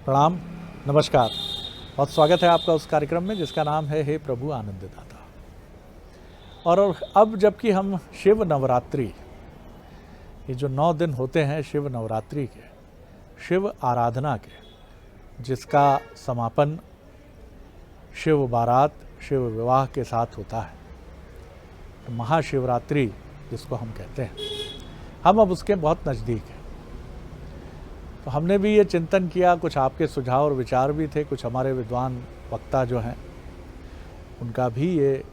प्रणाम, नमस्कार। बहुत स्वागत है आपका उस कार्यक्रम में जिसका नाम है हे प्रभु आनंददाता। और अब जबकि हम शिव नवरात्रि, ये जो 9 दिन होते हैं शिव नवरात्रि के, शिव आराधना के, जिसका समापन शिव बारात, शिव विवाह के साथ होता है, तो महाशिवरात्रि जिसको हम कहते हैं, हम अब उसके बहुत नज़दीक हैं। तो हमने भी ये चिंतन किया, कुछ आपके सुझाव और विचार भी थे, कुछ हमारे विद्वान वक्ता जो हैं उनका भी ये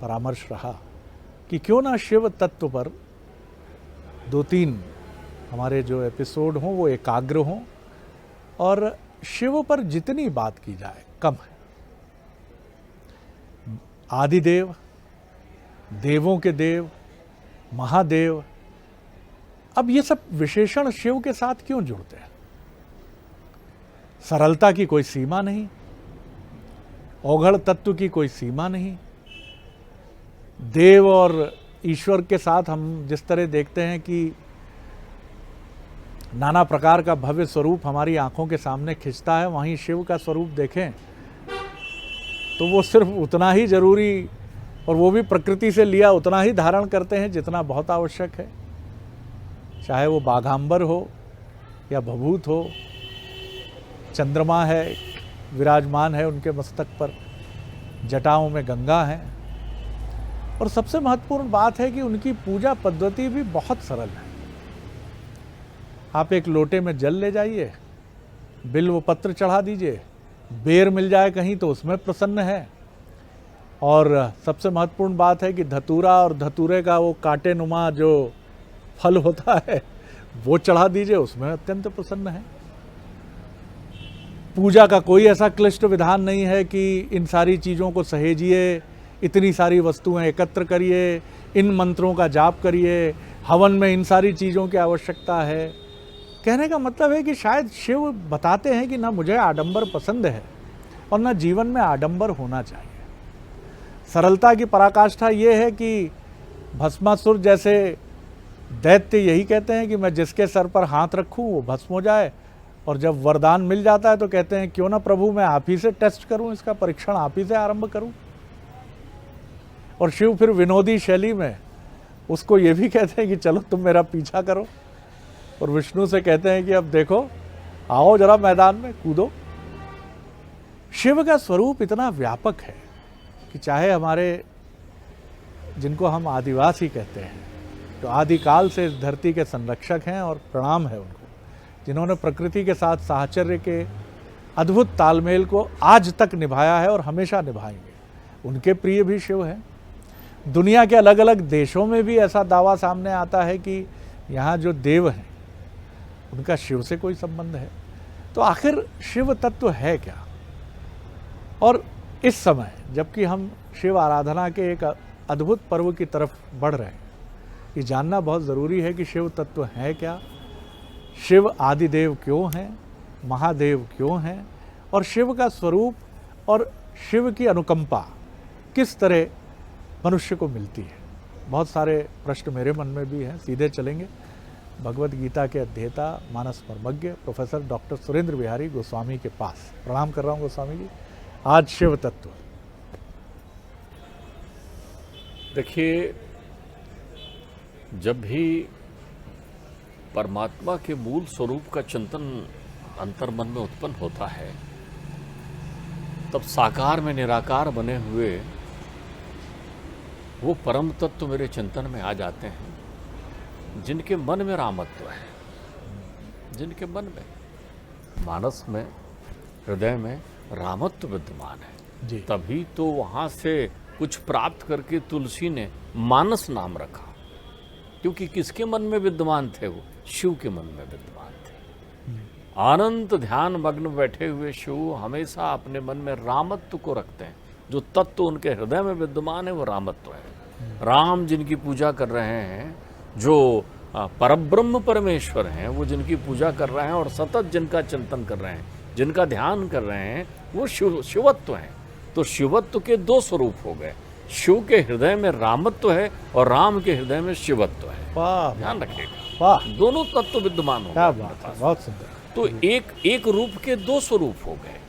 परामर्श रहा कि क्यों ना शिव तत्व पर 2-3 हमारे जो एपिसोड हों वो एकाग्र हों और शिव पर जितनी बात की जाए कम है। आदिदेव, देवों के देव, महादेव, अब ये सब विशेषण शिव के साथ क्यों जुड़ते हैं? सरलता की कोई सीमा नहीं, औघड़ तत्व की कोई सीमा नहीं। देव और ईश्वर के साथ हम जिस तरह देखते हैं कि नाना प्रकार का भव्य स्वरूप हमारी आंखों के सामने खिंचता है, वहीं शिव का स्वरूप देखें तो वो सिर्फ उतना ही जरूरी, और वो भी प्रकृति से लिया उतना ही धारण करते हैं जितना बहुत आवश्यक है। चाहे वो बाघांबर हो या भभूत हो, चंद्रमा है, विराजमान है उनके मस्तक पर, जटाओं में गंगा है। और सबसे महत्वपूर्ण बात है कि उनकी पूजा पद्धति भी बहुत सरल है। आप एक लोटे में जल ले जाइए, बिल्व पत्र चढ़ा दीजिए, बेर मिल जाए कहीं तो उसमें प्रसन्न है। और सबसे महत्वपूर्ण बात है कि धतूरा और धतूरे का वो कांटे नुमा जो फल होता है वो चढ़ा दीजिए, उसमें अत्यंत प्रसन्न है। पूजा का कोई ऐसा क्लिष्ट विधान नहीं है कि इन सारी चीज़ों को सहेजिए, इतनी सारी वस्तुएं एकत्र करिए, इन मंत्रों का जाप करिए, हवन में इन सारी चीज़ों की आवश्यकता है। कहने का मतलब है कि शायद शिव बताते हैं कि ना मुझे आडंबर पसंद है और ना जीवन में आडंबर होना चाहिए। सरलता की पराकाष्ठा ये है कि भस्मासुर जैसे दैत्य यही कहते हैं कि मैं जिसके सर पर हाथ रखूं वो भस्म हो जाए, और जब वरदान मिल जाता है तो कहते हैं क्यों ना प्रभु मैं आप ही से टेस्ट करूं, इसका परीक्षण आप ही से आरंभ करूं। और शिव फिर विनोदी शैली में उसको ये भी कहते हैं कि चलो तुम मेरा पीछा करो, और विष्णु से कहते हैं कि अब देखो आओ जरा मैदान में कूदो। शिव का स्वरूप इतना व्यापक है कि चाहे हमारे जिनको हम आदिवासी कहते हैं, तो आदिकाल से इस धरती के संरक्षक हैं और प्रणाम है उनको, जिन्होंने प्रकृति के साथ साहचर्य के अद्भुत तालमेल को आज तक निभाया है और हमेशा निभाएंगे। उनके प्रिय भी शिव हैं। दुनिया के अलग अलग देशों में भी ऐसा दावा सामने आता है कि यहाँ जो देव हैं उनका शिव से कोई संबंध है। तो आखिर शिव तत्व है क्या? और इस समय जबकि हम शिव आराधना के एक अद्भुत पर्व की तरफ बढ़ रहे हैं, ये जानना बहुत ज़रूरी है कि शिव तत्व है क्या, शिव आदिदेव क्यों हैं, महादेव क्यों हैं, और शिव का स्वरूप और शिव की अनुकंपा किस तरह मनुष्य को मिलती है। बहुत सारे प्रश्न मेरे मन में भी हैं। सीधे चलेंगे भगवत गीता के अध्येता, मानस मर्मज्ञ प्रोफेसर डॉक्टर सुरेंद्र बिहारी गोस्वामी के पास। प्रणाम कर रहा हूँ गोस्वामी जी। आज शिव तत्व देखिए, जब भी परमात्मा के मूल स्वरूप का चिंतन अंतर्मन में उत्पन्न होता है, तब साकार में निराकार बने हुए वो परम तत्व मेरे चिंतन में आ जाते हैं, जिनके मन में रामत्व है, जिनके मन में, मानस में, हृदय में रामत्व विद्यमान है जी। तभी तो वहाँ से कुछ प्राप्त करके तुलसी ने मानस नाम रखा, क्योंकि किसके मन में विद्यमान थे? वो शिव के मन में विद्यमान थे। अनंत ध्यान मग्न बैठे हुए शिव हमेशा अपने मन में रामत्व को रखते हैं। जो तत्व उनके हृदय में विद्यमान है वो रामत्व है। राम जिनकी पूजा कर रहे हैं, जो परब्रह्म परमेश्वर हैं, वो जिनकी पूजा कर रहे हैं और सतत जिनका चिंतन कर रहे हैं, जिनका ध्यान कर रहे हैं, वो शिवत्व हैं। तो शिवत्व के 2 स्वरूप हो गए। शिव के हृदय में रामत्व है और राम के हृदय में शिवत्व है। वाह, ध्यान रखिएगा, वाह, दोनों तत्व विद्यमान हो। क्या बात है, बहुत सुंदर। तो एक रूप के दो स्वरूप हो गए।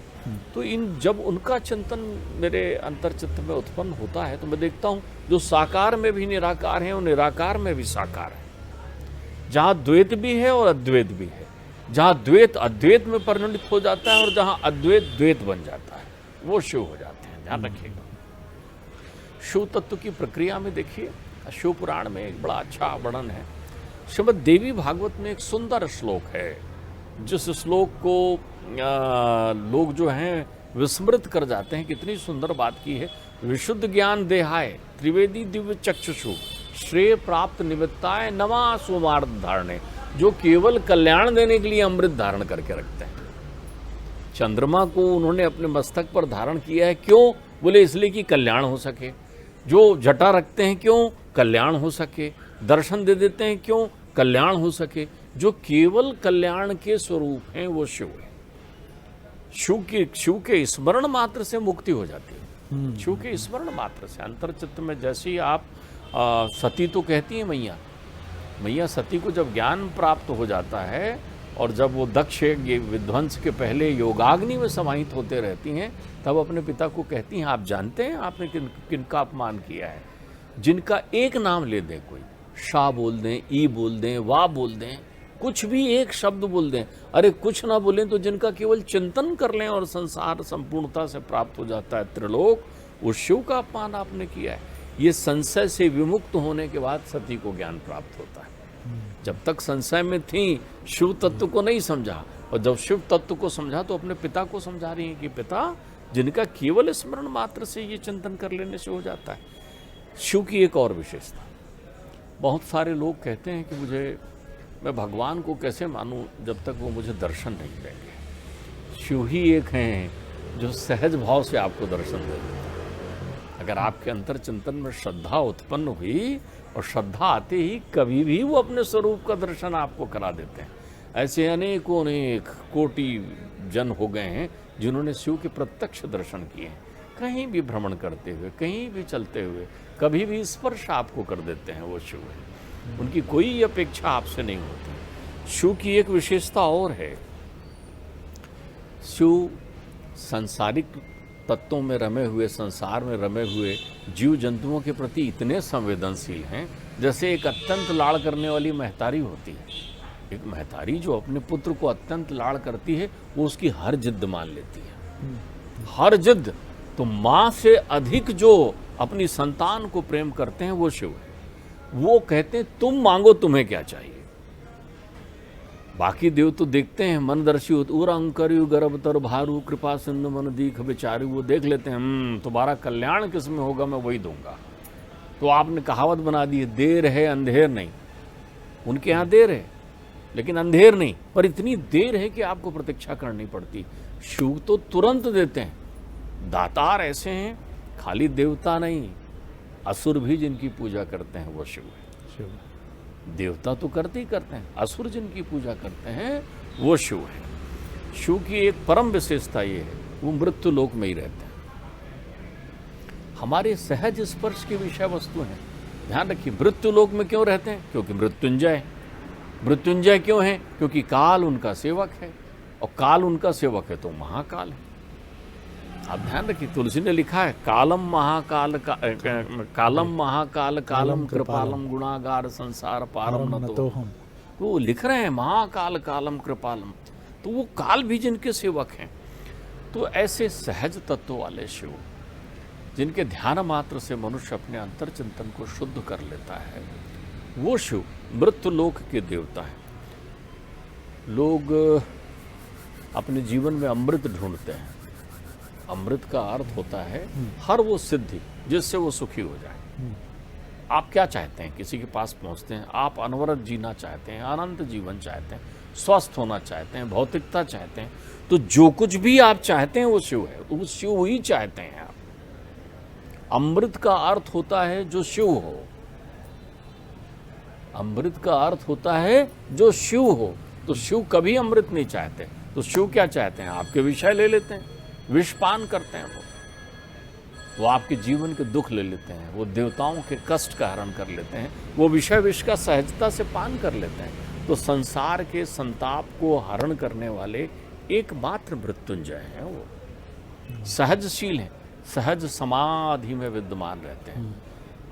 तो जब उनका चिंतन मेरे अंतर्चित्त में उत्पन्न होता है तो मैं देखता हूँ जो साकार में भी निराकार है और निराकार में भी साकार है। जहाँ द्वैत भी है और अद्वैत भी है, जहाँ द्वैत अद्वैत में परिणत हो जाता है और जहाँ अद्वैत द्वैत बन जाता है, वो शिव हो जाते हैं। ध्यान रखिएगा। शिव तत्व की प्रक्रिया में देखिए, शिव पुराण में एक बड़ा अच्छा वर्णन है। श्रीमद् देवी भागवत में एक सुंदर श्लोक है, जिस श्लोक को लोग जो हैं विस्मृत कर जाते हैं। कितनी सुंदर बात की है। विशुद्ध ज्ञान देहाय त्रिवेदी दिव्य चक्षुषु श्रेय प्राप्त निमित्ताय नमा सुमार्थ धारणे, जो केवल कल्याण देने के लिए अमृत धारण करके रखते हैं। चंद्रमा को उन्होंने अपने मस्तक पर धारण किया है, क्यों? बोले इसलिए कि कल्याण हो सके। जो जटा रखते हैं, क्यों? कल्याण हो सके। दर्शन दे देते हैं, क्यों? कल्याण हो सके। जो केवल कल्याण के स्वरूप हैं वो शिव है। शिव के स्मरण मात्र से मुक्ति हो जाती है। शिव के स्मरण मात्र से अंतर्चित्त में जैसे ही आप सती तो कहती है मैया सती को जब ज्ञान प्राप्त हो जाता है और जब वो दक्ष ये विध्वंस के पहले योगाग्नि में समाहित होते रहती हैं, तब अपने पिता को कहती हैं, आप जानते हैं आपने किनका अपमान किया है? जिनका एक नाम ले दें, कोई शाह बोल दें, ई बोल दें, वाह बोल दें, कुछ भी एक शब्द बोल दें, अरे कुछ ना बोलें तो जिनका केवल चिंतन कर लें और संसार संपूर्णता से प्राप्त हो जाता है, त्रिलोक, उस शिव का अपमान आपने किया है। ये संशय से विमुक्त होने के बाद सती को ज्ञान प्राप्त होता है। जब तक संशय में थी शिव तत्व को नहीं समझा, और जब शिव तत्व को समझा तो अपने पिता को समझा रही हैं कि पिता, जिनका केवल स्मरण मात्र से ये चिंतन कर लेने से हो जाता है। शिव की एक और विशेषता, बहुत सारे लोग कहते हैं कि मैं भगवान को कैसे मानूं जब तक वो मुझे दर्शन नहीं देंगे। शिव ही एक हैं जो सहज भाव से आपको दर्शन दे देते हैं। अगर आपके अंतर चिंतन में श्रद्धा उत्पन्न हुई, और श्रद्धा आते ही कभी भी वो अपने स्वरूप का दर्शन आपको करा देते हैं। ऐसे अनेकों अनेक कोटि जन हो गए हैं जिन्होंने शिव के प्रत्यक्ष दर्शन किए हैं। कहीं भी भ्रमण करते हुए, कहीं भी चलते हुए, कभी भी स्पर्श आपको कर देते हैं, वो शिव है। उनकी कोई अपेक्षा आपसे नहीं होती। शिव की एक विशेषता और है, शिव सांसारिक तत्वों में रमे हुए, संसार में रमे हुए जीव जंतुओं के प्रति इतने संवेदनशील हैं, जैसे एक अत्यंत लाड़ करने वाली महतारी होती है। एक महतारी जो अपने पुत्र को अत्यंत लाड़ करती है, वो उसकी हर जिद मान लेती है, हर जिद। तो माँ से अधिक जो अपनी संतान को प्रेम करते हैं वो शिव है। वो कहते हैं तुम मांगो, तुम्हें क्या चाहिए। बाकी देव तो देखते हैं मनदर्शी उरंकरयु गर्भ तर भारू कृपा सिंधु मन दीख बेचारू, वो देख लेते हैं तुम्हारा कल्याण किस में होगा, मैं वही दूंगा। तो आपने कहावत बना दी है, देर है अंधेर नहीं। उनके यहाँ देर है लेकिन अंधेर नहीं, पर इतनी देर है कि आपको प्रतीक्षा करनी पड़ती। शिव तो तुरंत देते हैं। दातार ऐसे हैं, खाली देवता नहीं, असुर भी जिनकी पूजा करते हैं वो शिव है। देवता तो करते ही करते हैं, असुर जिनकी पूजा करते हैं वो शिव है। शिव की एक परम विशेषता ये है, वो मृत्यु लोक में ही रहते हैं। हमारे सहज स्पर्श की विषय वस्तु हैं। ध्यान रखिए, मृत्यु लोक में क्यों रहते हैं? क्योंकि मृत्युंजय। मृत्युंजय क्यों है? क्योंकि काल उनका सेवक है, और काल उनका सेवक है तो महाकाल है। आप ध्यान रखिए, तुलसी ने लिखा है, कालम महाकाल कालम महाकाल कालम कृपालम गुणागार संसार पारम न तो हम। तो वो लिख रहे हैं महाकाल कालम कृपालम, तो वो काल भी जिनके सेवक हैं। तो ऐसे सहज तत्व वाले शिव, जिनके ध्यान मात्र से मनुष्य अपने अंतर चिंतन को शुद्ध कर लेता है, वो शिव मृत्यु लोक के देवता है। लोग अपने जीवन में अमृत ढूंढते हैं। अमृत का अर्थ होता है हर वो सिद्धि जिससे वो सुखी हो जाए। आप क्या चाहते हैं? किसी के पास पहुंचते हैं, आप अनवरत जीना चाहते हैं, अनंत जीवन चाहते हैं, स्वस्थ होना चाहते हैं, भौतिकता चाहते हैं, तो जो कुछ भी आप चाहते हैं वो शिव है, वो शिव ही चाहते हैं आप। अमृत का अर्थ होता है जो शिव हो। अमृत का अर्थ होता है जो शिव हो। तो शिव कभी अमृत नहीं चाहते, तो शिव क्या चाहते हैं? आपके विषय ले लेते हैं, विषपान करते हैं। वो आपके जीवन के दुख ले लेते हैं, वो देवताओं के कष्ट का हरण कर लेते हैं, वो विषय विष का सहजता से पान कर लेते हैं। तो संसार के संताप को हरण करने वाले एकमात्र मृत्युंजय हैं। वो सहजशील हैं, सहज समाधि में विद्यमान रहते हैं।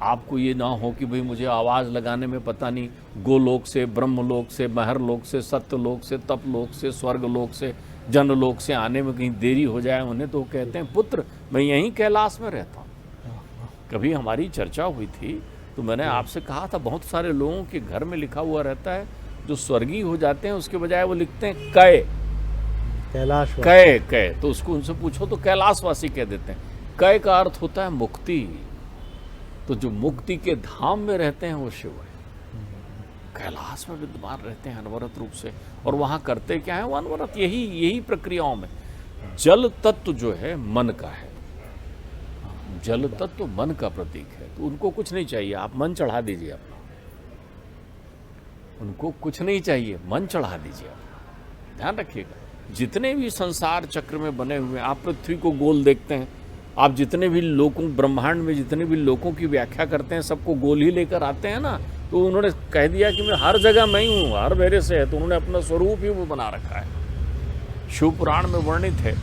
आपको ये ना हो कि भाई मुझे आवाज़ लगाने में पता नहीं गोलोक से, ब्रह्मलोक से, महरलोक से, सत्यलोक से, तपलोक से, स्वर्गलोक से, जनलोक से आने में कहीं देरी हो जाए उन्हें, तो कहते हैं पुत्र मैं यहीं कैलाश में रहता हूँ। कभी हमारी चर्चा हुई थी तो मैंने आपसे कहा था बहुत सारे लोगों के घर में लिखा हुआ रहता है जो स्वर्गीय हो जाते हैं उसके बजाय वो लिखते हैं कै, कैलाश कै कै, तो उसको उनसे पूछो तो कैलाशवासी कह देते हैं। कै का अर्थ होता है मुक्ति। तो जो मुक्ति के धाम में रहते हैं वो शिव है, कैलाश में विद्यमान रहते हैं अनवरत रूप से। और वहाँ करते क्या है वो अनवरत यही प्रक्रियाओं में। जल तत्व जो है मन का है, जल तत्व मन का प्रतीक है, तो उनको कुछ नहीं चाहिए, आप मन चढ़ा दीजिए अपना, उनको कुछ नहीं चाहिए, मन चढ़ा दीजिए अपना। ध्यान रखिएगा जितने भी संसार चक्र में बने हुए हैं, आप पृथ्वी को गोल देखते हैं, आप जितने भी लोगों ब्रह्मांड में जितने भी लोगों की व्याख्या करते हैं सबको गोल ही लेकर आते हैं ना। तो उन्होंने कह दिया कि मैं हर जगह मैं ही हूँ, हर मेरे से है, तो उन्होंने अपना स्वरूप ही वो बना रखा है। शिव पुराण में वर्णित है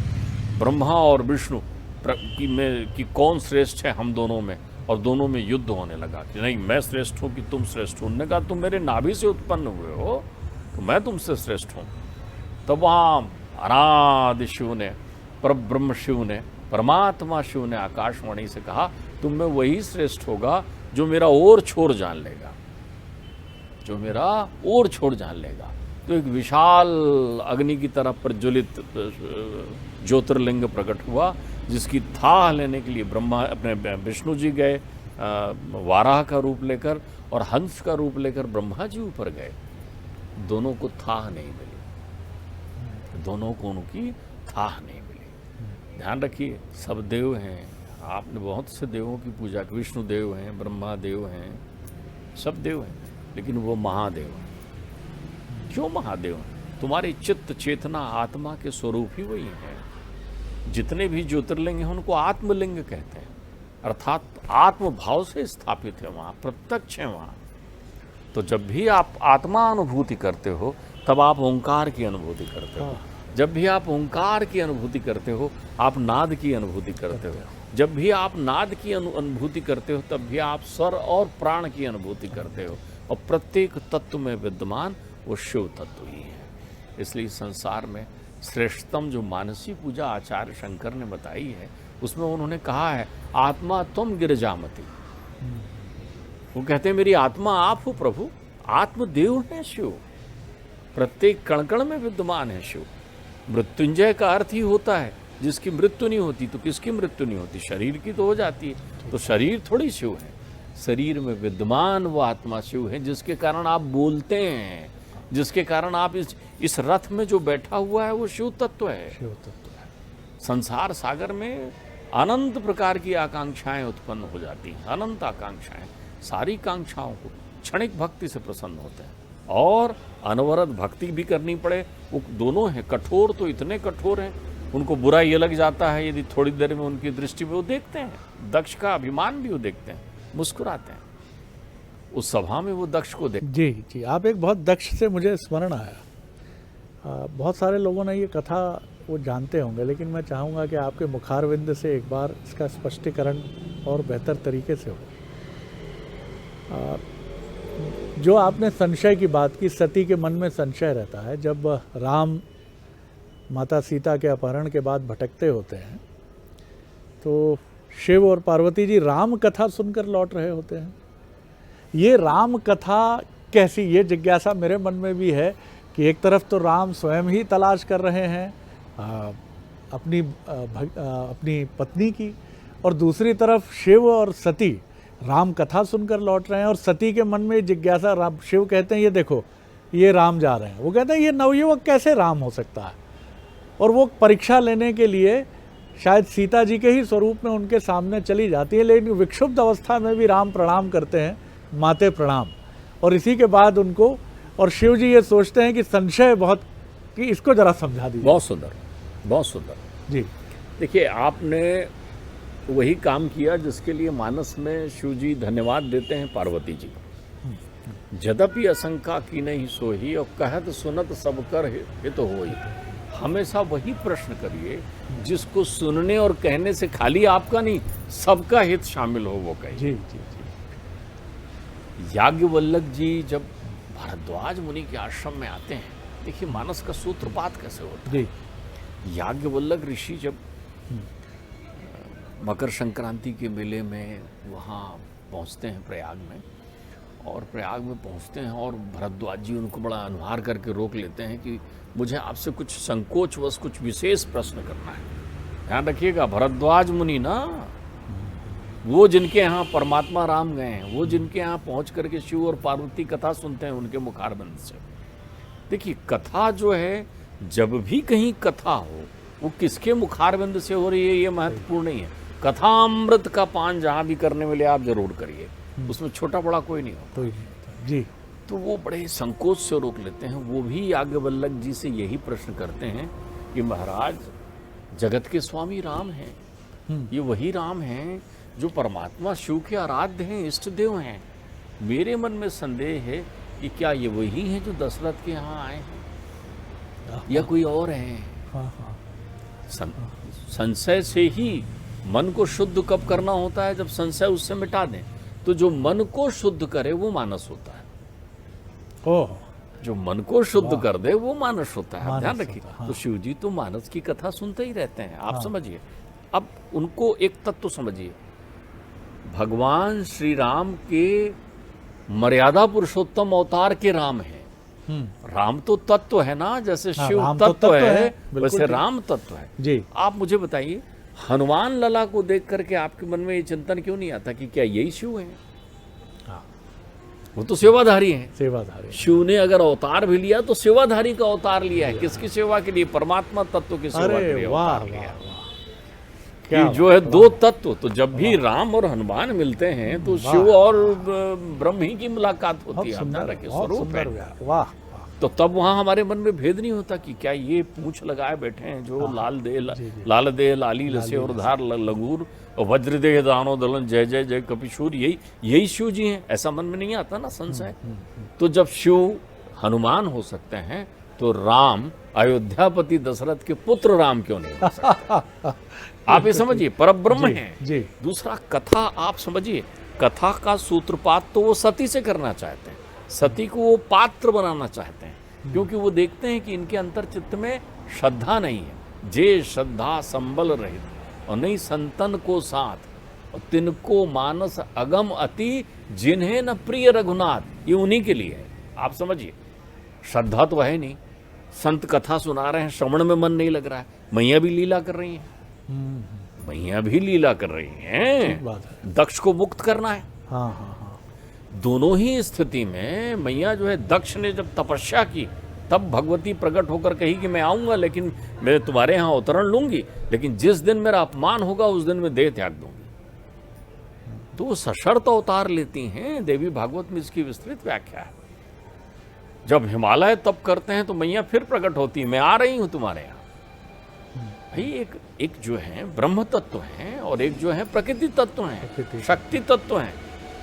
ब्रह्मा और विष्णु कि कौन श्रेष्ठ है हम दोनों में, और दोनों में युद्ध होने लगा कि नहीं मैं श्रेष्ठ हूँ कि तुम श्रेष्ठ हो। उन्होंने कहा तुम मेरे नाभि से उत्पन्न हुए हो तो मैं तुमसे श्रेष्ठ हूँ। तब वहाँ अनादि शिव ने, परब्रह्म शिव ने, परमात्मा शिव ने आकाशवाणी से कहा तुम में वही श्रेष्ठ होगा जो मेरा और छोर जान लेगा, जो मेरा और छोर जान लेगा। तो एक विशाल अग्नि की तरह प्रज्वलित ज्योतिर्लिंग प्रकट हुआ जिसकी थाह लेने के लिए ब्रह्मा अपने विष्णु जी गए वाराह का रूप लेकर, और हंस का रूप लेकर ब्रह्मा जी ऊपर गए। दोनों को थाह नहीं मिली, दोनों को उनकी थाह नहीं मिली। ध्यान रखिए सब देव हैं, आपने बहुत से देवों की पूजा की, विष्णु देव हैं, ब्रह्मा देव हैं, सब देव हैं, लेकिन वो महादेव हैं। क्यों महादेव हैं? तुम्हारी चित्त चेतना आत्मा के स्वरूप ही वही है। जितने भी ज्योतिर्लिंग हैं उनको आत्मलिंग कहते हैं, अर्थात आत्मभाव से स्थापित है, वहाँ प्रत्यक्ष है वहाँ। तो जब भी आप आत्मा अनुभूति करते हो तब आप ओंकार की अनुभूति करते हो। जब भी आप ओंकार की अनुभूति करते हो आप नाद की अनुभूति करते हो। जब भी आप नाद की अनुभूति करते हो तब भी आप स्वर और प्राण की अनुभूति करते हो। और प्रत्येक तत्व में विद्यमान वो शिव तत्व ही है। इसलिए संसार में श्रेष्ठतम जो मानसी पूजा आचार्य शंकर ने बताई है उसमें उन्होंने कहा है आत्मा तुम गिरजामती। वो कहते हैं मेरी आत्मा आप हो प्रभु, आत्मदेव है शिव, प्रत्येक कण कण में विद्यमान है शिव। मृत्युंजय का अर्थ ही होता है जिसकी मृत्यु नहीं होती। तो किसकी मृत्यु नहीं होती? शरीर की तो हो जाती है। तो शरीर थोड़ी शिव है, शरीर में विद्यमान वो आत्मा शिव है जिसके कारण आप बोलते हैं, जिसके कारण आप इस रथ में जो बैठा हुआ है वो शिव तत्व है। शिव तत्व है। संसार सागर में अनंत प्रकार की आकांक्षाएं उत्पन्न हो जाती हैं, अनंत आकांक्षाएं। सारी कांक्षाओं को क्षणिक भक्ति से प्रसन्न होते हैं और अनवरत भक्ति भी करनी पड़े, वो दोनों हैं। कठोर तो इतने कठोर हैं, उनको बुरा ये लग जाता है यदि थोड़ी देर में उनकी दृष्टि में वो देखते हैं। दक्ष का अभिमान भी वो देखते हैं, मुस्कुराते हैं। उस सभा में वो दक्ष को देखते। जी जी, आप एक बहुत दक्ष से मुझे स्मरण आया। बहुत सारे लोगों ने ये कथा वो जानते होंगे, लेकिन मैं चाहूँगा कि आपके मुखारविंद से एक बार इसका स्पष्टीकरण और बेहतर तरीके से हो। जो आपने संशय की बात की, सती के मन में संशय रहता है। जब राम माता सीता के अपहरण के बाद भटकते होते हैं तो शिव और पार्वती जी राम कथा सुनकर लौट रहे होते हैं। ये राम कथा कैसी, ये जिज्ञासा मेरे मन में भी है कि एक तरफ तो राम स्वयं ही तलाश कर रहे हैं अपनी पत्नी की, और दूसरी तरफ शिव और सती राम कथा सुनकर लौट रहे हैं। और सती के मन में जिज्ञासा, शिव कहते हैं ये देखो ये राम जा रहे हैं, वो कहते हैं ये नवयुवक कैसे राम हो सकता है। और वो परीक्षा लेने के लिए शायद सीता जी के ही स्वरूप में उनके सामने चली जाती है, लेकिन विक्षुब्ध अवस्था में भी राम प्रणाम करते हैं, माते प्रणाम। और इसी के बाद उनको, और शिव जी ये सोचते हैं कि संशय बहुत, कि इसको जरा समझा दीजिए। बहुत सुंदर, बहुत सुंदर जी। देखिए आपने वही काम किया जिसके लिए मानस में शिव जी धन्यवाद देते हैं पार्वती जी को। यद्यपि आशंका की नहीं सोही और कहत सुनत सब कर हित होई। हमेशा वही प्रश्न करिए जिसको सुनने और कहने से खाली आपका नहीं सबका हित शामिल हो वो कहिए। जी जी जी। याज्ञवल्क्य जी जब भारद्वाज मुनि के आश्रम में आते हैं, देखिए मानस का सूत्रपात कैसे होता है। जी। याज्ञवल्क्य ऋषि जब मकर संक्रांति के मेले में वहाँ पहुँचते हैं प्रयाग में, और प्रयाग में पहुँचते हैं और भरद्वाज जी उनको बड़ा अनुहार करके रोक लेते हैं कि मुझे आपसे कुछ संकोचवश कुछ विशेष प्रश्न करना है। ध्यान रखिएगा, भरद्वाज मुनि ना, वो जिनके यहाँ परमात्मा राम गए हैं, वो जिनके यहाँ पहुँच करके शिव और पार्वती कथा सुनते हैं उनके मुखारबंद से। देखिए कथा जो है, जब भी कहीं कथा हो वो किसके मुखारबंद से हो रही है ये महत्वपूर्ण नहीं है। कथामृत का पान जहाँ भी करने मिले आप जरूर करिए, उसमें छोटा बड़ा कोई नहीं होता। जी। तो वो बड़े संकोच से रोक लेते हैं। वो भी याज्ञवल्क्य जी से यही प्रश्न करते हैं कि महाराज जगत के स्वामी राम हैं, ये वही राम हैं जो परमात्मा शिव के आराध्य हैं, इष्ट देव हैं। मेरे मन में संदेह है कि क्या ये वही हैं जो दशरथ के यहाँ आए हैं या कोई और हैं। संशय से ही मन को शुद्ध कब करना होता है, जब संशय उससे मिटा दें। तो जो मन को शुद्ध करे वो मानस होता है। ओह, जो मन को शुद्ध कर दे वो मानस होता है। आप ध्यान मानस रखिए। होता है, हाँ। तो शिव जी तो मानस की कथा सुनते ही रहते हैं। आप समझिए, अब उनको एक तत्व समझिए, भगवान श्री राम के मर्यादा पुरुषोत्तम अवतार के राम हैं। राम तो तत्व है ना, जैसे शिव राम तो तत्व है बिल्कुल वैसे ठीक। राम तत्व है। जी। आप मुझे बताइए, हनुमान लला को देख करके आपके मन में ये चिंतन क्यों नहीं आता कि क्या यही शिव हैं? हाँ, वो तो सेवाधारी हैं। सेवाधारी। शिव ने अगर अवतार भी लिया तो सेवाधारी का अवतार लिया है। किसकी सेवा के लिए? परमात्मा तत्व की सेवा के अरे लिए वाह अवतार लिया। वाह वाह, कि जो है दो तत्व, तो जब भी राम और हनुमान मिलते हैं तो शिव और ब्रह्म ही की मुलाकात होती है। आप ध्यान रखिए, स्वरूप है। वाह। तो तब वहाँ हमारे मन में भेद नहीं होता कि क्या ये पूंछ लगाए बैठे हैं जो लाल दे लाली लसे और धार लगूर और वज्र देह दानो दलन जय जय जय कपिशूर, यही शिव जी हैं। ऐसा मन में नहीं आता ना संशय। तो जब शिव हनुमान हो सकते हैं तो राम अयोध्यापति दशरथ के पुत्र राम क्यों नहीं हो सकते? आप ये समझिए, परब्रह्म हैं। जी। दूसरा, कथा आप समझिए, कथा का सूत्रपात तो वो सती से करना चाहते हैं। सती को वो पात्र बनाना चाहते हैं, क्योंकि वो देखते हैं कि इनके अंतर चित्त में श्रद्धा नहीं है। जे श्रद्धा संबल रहित और नहीं संतन को साथ और तिनको मानस अगम अति जिन्हें न प्रिय रघुनाथ, ये उन्हीं के लिए है। आप समझिए, श्रद्धा तो है नहीं, संत कथा सुना रहे हैं, श्रवण में मन नहीं लग रहा है। मैया भी लीला कर रही हैं, मैया भी लीला कर रही हैं। बात है। दक्ष को मुक्त करना है। हाँ हाँ हाँ। दोनों ही स्थिति में मैया जो है, दक्ष ने जब तपस्या की तब भगवती प्रकट होकर कही कि मैं आऊंगा, लेकिन मैं तुम्हारे यहाँ अवतरण लूंगी, लेकिन जिस दिन मेरा अपमान होगा उस दिन मैं देह त्याग दूंगी। तो वो सशर्त अवतार लेती हैं। देवी भागवत में इसकी विस्तृत व्याख्या है। जब हिमालय तप करते हैं तो मैया फिर प्रकट होती है, मैं आ रही हूं तुम्हारे यहाँ। भाई एक जो है ब्रह्म तत्व हैं और एक जो है प्रकृति तत्व हैं, शक्ति तत्व हैं।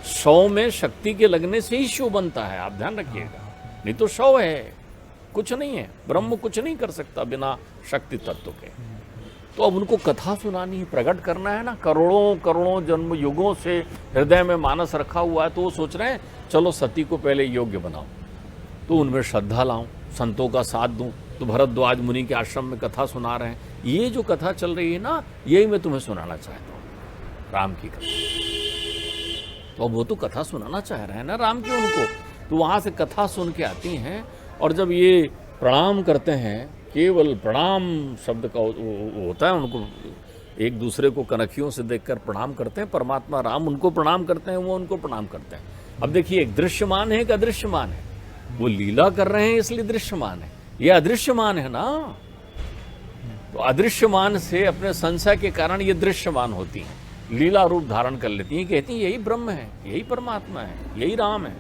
100 में शक्ति के लगने से ही शिव बनता है। आप ध्यान रखिएगा, नहीं तो 100 है, कुछ नहीं है। ब्रह्म कुछ नहीं कर सकता बिना शक्ति तत्व के। तो अब उनको कथा सुनानी है, प्रकट करना है ना। करोड़ों करोड़ों जन्म युगों से हृदय में मानस रखा हुआ है, तो वो सोच रहे हैं चलो सती को पहले योग्य बनाओ, तो उनमें श्रद्धा लाऊं, संतों का साथ दूं। तो भरद्वाज मुनि के आश्रम में कथा सुना रहे हैं। ये जो कथा चल रही है ना, यही मैं तुम्हें सुनाना चाहता हूँ, राम की कथा। तो अब वो तो कथा सुनाना चाह रहे हैं ना राम की उनको, तो वहाँ से कथा सुन के आती हैं। और जब ये प्रणाम करते हैं, केवल प्रणाम शब्द का होता है, उनको एक दूसरे को कनखियों से देखकर प्रणाम करते हैं। परमात्मा राम उनको प्रणाम करते हैं, वो उनको प्रणाम करते हैं। अब देखिए, एक दृश्यमान है, एक अदृश्यमान है। वो लीला कर रहे हैं इसलिए दृश्यमान है, ये अदृश्यमान है ना। तो अदृश्यमान से अपने संशय के कारण ये दृश्यमान होती हैं, लीला रूप धारण कर लेती हैं, कहती हैं यही ब्रह्म है, यही परमात्मा है, यही राम है।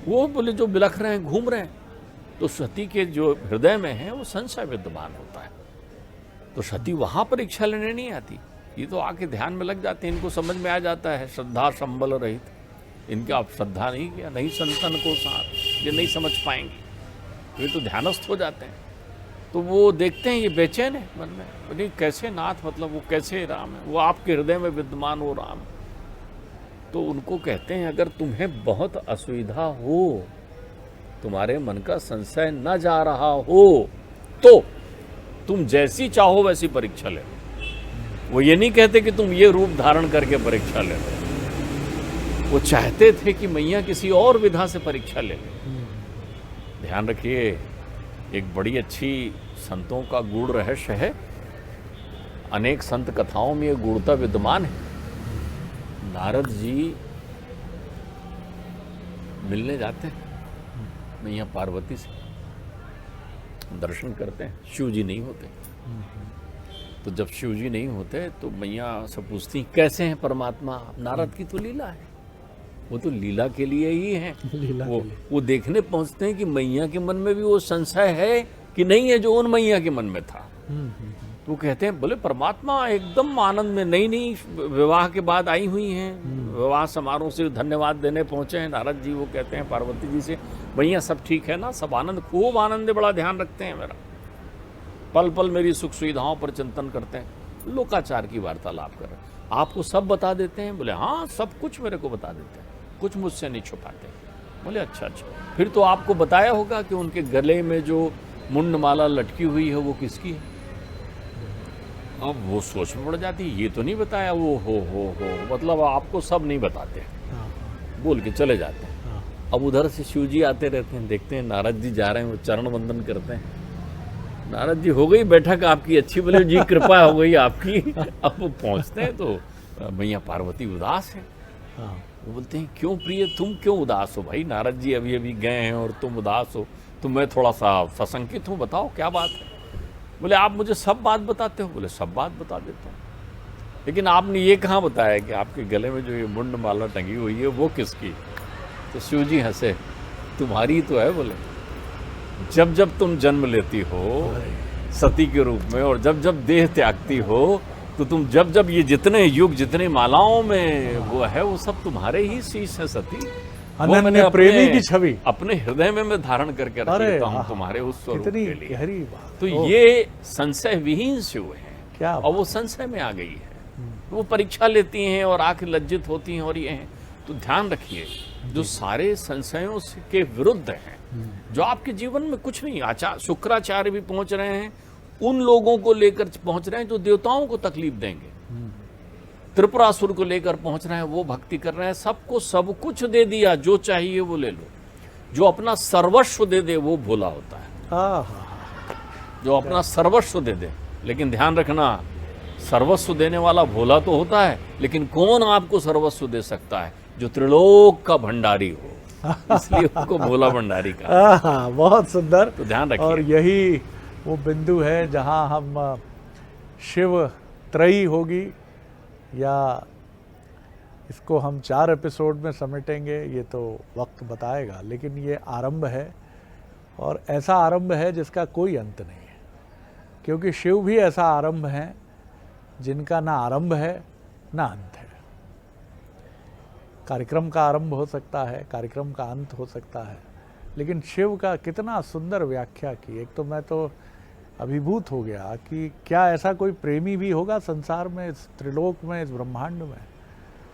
वो बोले जो बिलख रहे हैं, घूम रहे हैं, तो सती के जो हृदय में है वो संशय विद्यमान होता है। तो सती वहां परीक्षा लेने नहीं आती, ये तो आके ध्यान में लग जाते हैं, इनको समझ में आ जाता है श्रद्धा संबल रहित। इनका आप श्रद्धा नहीं किया, नहीं संतन को साथ, ये नहीं समझ पाएंगे, ये तो ध्यानस्थ हो जाते हैं। तो वो देखते हैं ये बेचैन है मन में, बोले कैसे नाथ, मतलब वो कैसे राम है, वो आपके हृदय में विद्यमान वो राम। तो उनको कहते हैं अगर तुम्हें बहुत असुविधा हो, तुम्हारे मन का संशय न जा रहा हो, तो तुम जैसी चाहो वैसी परीक्षा ले लो। वो ये नहीं कहते कि तुम ये रूप धारण करके परीक्षा ले लो, वो चाहते थे कि मैया किसी और विधा से परीक्षा ले ले। ध्यान रखिए, एक बड़ी अच्छी संतों का गूढ़ रहस्य है, अनेक संत कथाओं में ये गूढ़ता विद्यमान है। नारद जी मिलने जाते हैं मैया पार्वती से, दर्शन करते हैं, शिव जी नहीं होते। तो जब शिव जी नहीं होते तो मैया से पूछती कैसे हैं परमात्मा। नारद की तो लीला है, वो तो लीला के लिए ही है। वो देखने पहुंचते हैं कि मैया के मन में भी वो संशय है कि नहीं है जो उन मैया के मन में था। तो कहते हैं बोले परमात्मा एकदम आनंद में, नई नई विवाह के बाद आई हुई हैं, विवाह समारोह से धन्यवाद देने पहुंचे हैं नारद जी। वो कहते हैं पार्वती जी से, भैया सब ठीक है ना, सब आनंद, खूब आनंद है, बड़ा ध्यान रखते हैं मेरा, पल पल मेरी सुख सुविधाओं पर चिंतन करते हैं, लोकाचार की वार्तालाप कर रहे हैं, आपको सब बता देते हैं। बोले हाँ सब कुछ मेरे को बता देते हैं, कुछ मुझसे नहीं छुपाते। बोले अच्छा अच्छा, फिर तो आपको बताया होगा कि उनके गले में जो मुंडमाला लटकी हुई है वो किसकी है। अब वो सोच में पड़ जाती, ये तो नहीं बताया। वो हो मतलब आपको सब नहीं बताते, बोल के चले जाते हैं। अब उधर से शिव जी आते रहते हैं, देखते हैं नारद जी जा रहे हैं, वो चरण वंदन करते हैं। नारद जी हो गई बैठक आपकी अच्छी, बोले जी कृपा हो गई आपकी। अब वो पहुंचते हैं तो मैया पार्वती उदास है। वो बोलते हैं क्यों प्रिय, तुम क्यों उदास हो भाई, नारद जी अभी अभी गए हैं और तुम उदास हो, तो मैं थोड़ा सा सशंकित हूँ, बताओ क्या बात है। बोले आप मुझे सब बात बताते हो। बोले सब बात बता देता हूँ, लेकिन आपने ये कहाँ बताया कि आपके गले में जो ये मुंड माला टंगी हुई है वो किसकी। तो शिव जी हंसे, तुम्हारी तो है। बोले जब जब तुम जन्म लेती हो सती के रूप में, और जब जब देह त्यागती हो, तो तुम जब जब ये जितने युग जितने मालाओं में वो है, वो सब तुम्हारे ही शीश है सती। अनन्य प्रेमी की छवि अपने हृदय में मैं धारण करके रख लेता हूँ तुम्हारे उस स्वरूप के लिए। गहरी बात। तो ये संशय विहीन शिव है, क्या और वो संशय में आ गई है। वो परीक्षा लेती हैं और आके लज्जित होती हैं और ये हैं। तो ध्यान रखिए, जो सारे संशयों के विरुद्ध हैं, जो आपके जीवन में कुछ नहीं, शुक्राचार्य भी पहुंच रहे हैं, उन लोगों को लेकर पहुंच रहे हैं जो देवताओं को तकलीफ देंगे, त्रिपुरासुर को लेकर पहुंच रहे हैं, वो भक्ति कर रहे हैं। सबको सब कुछ दे दिया, जो चाहिए वो ले लो। जो अपना सर्वस्व दे दे वो भोला होता है, जो अपना सर्वस्व दे दे। लेकिन ध्यान रखना, सर्वस्व देने वाला भोला तो होता है, लेकिन कौन आपको सर्वस्व दे सकता है, जो त्रिलोक का भंडारी हो, इसलिए उसको भोला भंडारी का। बहुत सुंदर। तो ध्यान रखिए, और यही वो बिंदु है जहां हम शिव त्रयी होगी, या इसको हम 4 एपिसोड में समेटेंगे ये तो वक्त बताएगा, लेकिन ये आरंभ है, और ऐसा आरंभ है जिसका कोई अंत नहीं है, क्योंकि शिव भी ऐसा आरंभ है जिनका ना आरंभ है ना अंत है। कार्यक्रम का आरंभ हो सकता है, कार्यक्रम का अंत हो सकता है, लेकिन शिव का कितना सुंदर व्याख्या की। एक तो मैं तो अभिभूत हो गया कि क्या ऐसा कोई प्रेमी भी होगा संसार में, इस त्रिलोक में, इस ब्रह्मांड में,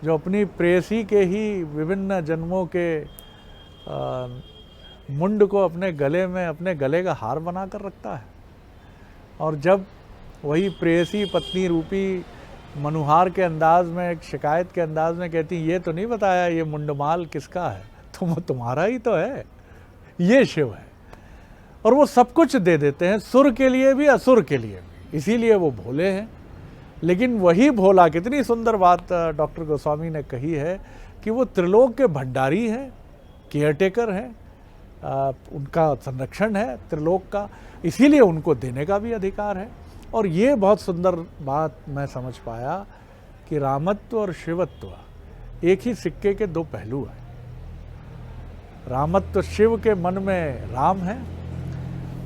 जो अपनी प्रेयसी के ही विभिन्न जन्मों के मुंड को अपने गले में, अपने गले का हार बना कर रखता है। और जब वही प्रेयसी पत्नी रूपी मनुहार के अंदाज में, एक शिकायत के अंदाज में कहती, ये तो नहीं बताया ये मुंडमाल किसका है, तुम्हारा ही तो है, ये शिव है। और वो सब कुछ दे देते हैं, सुर के लिए भी असुर के लिए भी, इसीलिए वो भोले हैं। लेकिन वही भोला, कितनी सुंदर बात डॉक्टर गोस्वामी ने कही है कि वो त्रिलोक के भंडारी हैं, केयरटेकर हैं, उनका संरक्षण है त्रिलोक का, इसीलिए उनको देने का भी अधिकार है। और ये बहुत सुंदर बात मैं समझ पाया कि रामत्व और शिवत्व एक ही सिक्के के 2 पहलू हैं। रामत्व शिव के मन में राम है,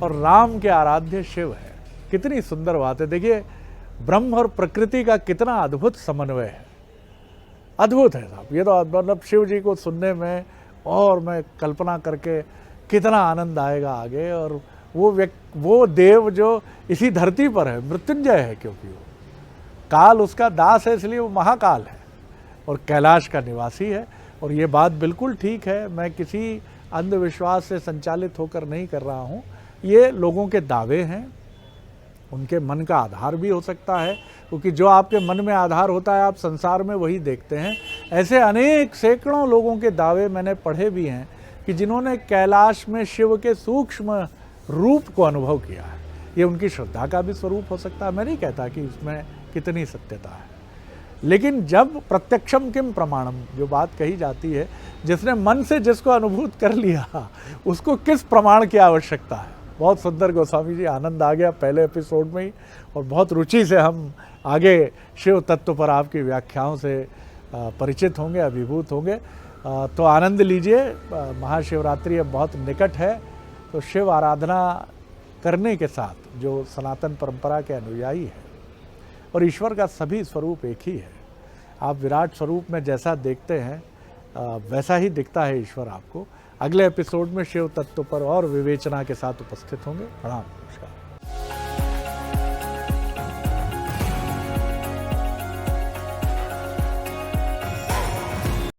और राम के आराध्य शिव है। कितनी सुंदर बात है। देखिए ब्रह्म और प्रकृति का कितना अद्भुत समन्वय है। अद्भुत है साहब, ये तो मतलब शिव जी को सुनने में और मैं कल्पना करके कितना आनंद आएगा आगे। और वो देव जो इसी धरती पर है, मृत्युंजय है, क्योंकि वो काल उसका दास है, इसलिए वो महाकाल है और कैलाश का निवासी है। और ये बात बिल्कुल ठीक है, मैं किसी अंधविश्वास से संचालित होकर नहीं कर रहा हूँ। ये लोगों के दावे हैं, उनके मन का आधार भी हो सकता है, क्योंकि जो आपके मन में आधार होता है आप संसार में वही देखते हैं। ऐसे अनेक सैकड़ों लोगों के दावे मैंने पढ़े भी हैं कि जिन्होंने कैलाश में शिव के सूक्ष्म रूप को अनुभव किया है। ये उनकी श्रद्धा का भी स्वरूप हो सकता है, मैं नहीं कहता कि इसमें कितनी सत्यता है। लेकिन जब प्रत्यक्षम किम प्रमाणम जो बात कही जाती है, जिसने मन से जिसको अनुभूत कर लिया उसको किस प्रमाण की आवश्यकता है। बहुत सुंदर गोस्वामी जी, आनंद आ गया पहले एपिसोड में ही, और बहुत रुचि से हम आगे शिव तत्व पर आपकी व्याख्याओं से परिचित होंगे, अभिभूत होंगे। तो आनंद लीजिए, महाशिवरात्रि अब बहुत निकट है, तो शिव आराधना करने के साथ जो सनातन परंपरा के अनुयायी है, और ईश्वर का सभी स्वरूप एक ही है। आप विराट स्वरूप में जैसा देखते हैं वैसा ही दिखता है ईश्वर आपको। अगले एपिसोड में शिव तत्व पर और विवेचना के साथ उपस्थित होंगे। प्रणाम, नमस्कार।